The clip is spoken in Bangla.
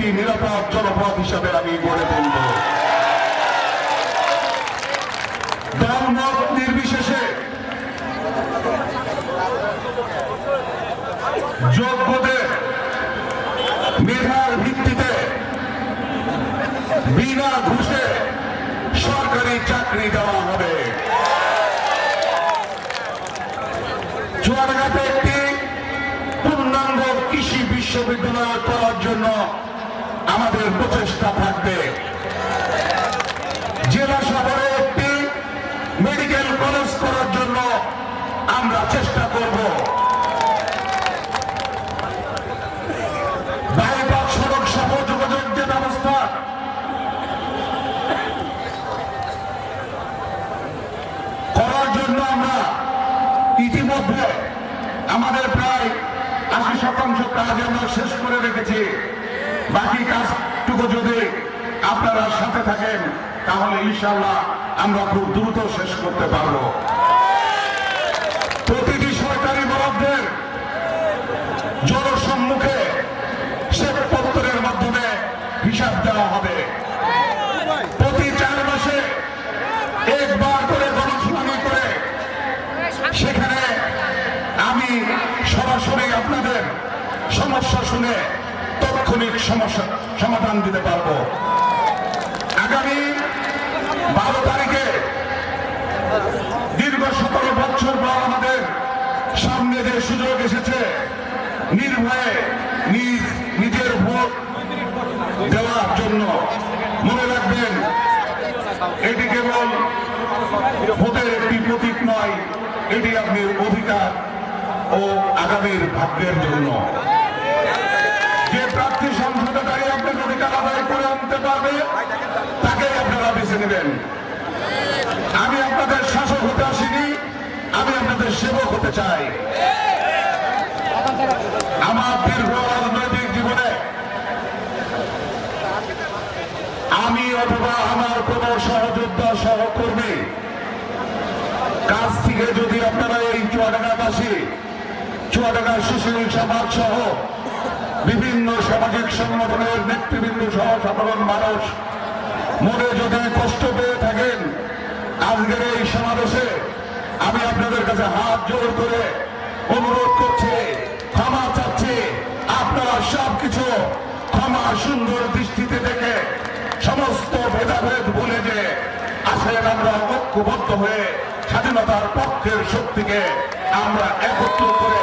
একটি নিরাপদ জনপদ হিসাবে আমি গড়ে তুলব। দলমত নির্বিশেষে যোগ্যদের মেধার ভিত্তিতে বিনা ঘুষে সরকারি চাকরি দেওয়া হবে। চুয়াডাঙ্গাতে একটি পূর্ণাঙ্গ কৃষি বিশ্ববিদ্যালয় করার জন্য আমাদের প্রচেষ্টা থাকবে। জেলা শহরে একটি মেডিকেল কলেজ করার জন্য আমরা চেষ্টা করব। বাইপাস সড়ক সহ যোগাযোগ যে ব্যবস্থা করার জন্য আমরা ইতিমধ্যে আমাদের প্রায় 80% কাজ আমরা শেষ করে রেখেছি। বাকি কাজটুকু যদি আপনারা সাথে থাকেন তাহলে ইনশাআল্লাহ আমরা খুব দ্রুত শেষ করতে পারব। প্রতিটি সরকারি বরাদ্দের জনসম্মুখে শ্বেতপত্রের মাধ্যমে হিসাব দেওয়া হবে। প্রতি 4 মাসে একবার করে গণশুনানি করে সেখানে আমি সরাসরি আপনাদের সমস্যা শুনে তাৎক্ষণিক সমস্যা সমাধান দিতে পারব। আগামী 12 তারিখে দীর্ঘ 17 বছর পর আমাদের সামনে যে সুযোগ এসেছে নির্ভয়ে নিজের ভোট দেওয়ার জন্য, মনে রাখবেন এটি কেবল ভোটের একটি প্রতীক নয়, এটি আপনার অধিকার ও আগামীর ভাগ্যের জন্য। যে প্রার্থী সংসদে দাঁড়িয়ে আপনার অধিকার আদায় করে আনতে পারবে তাকেই আপনারা বেছে নেবেন। আমি আপনাদের শাসক হতে আসিনি, আমি আপনাদের সেবক হতে চাই। আমার দীর্ঘ রাজনৈতিক জীবনে আমি অথবা আমার কোন সহযোদ্ধা সহকর্মী কাছ থেকে যদি আপনারা এই চুয়াডাঙ্গাবাসী, চুয়াডাঙ্গার সুশীল সমাজ সহ বিভিন্ন সামাজিক সংগঠনের নেতৃবৃন্দ সহ সাধারণ মানুষ মনে যদি কষ্ট পেয়ে থাকেন, আজকের এই সমাবেশে আমি আপনাদের কাছে হাত জোর করে অনুরোধ করছি, ক্ষমা চাচ্ছি। আপনারা সবকিছু ক্ষমা সুন্দর দৃষ্টিতে দেখে সমস্ত ভেদাভেদ ভুলে যে আসেন আমরা ঐক্যবদ্ধ হয়ে স্বাধীনতার পক্ষের শক্তিকে আমরা একত্র করে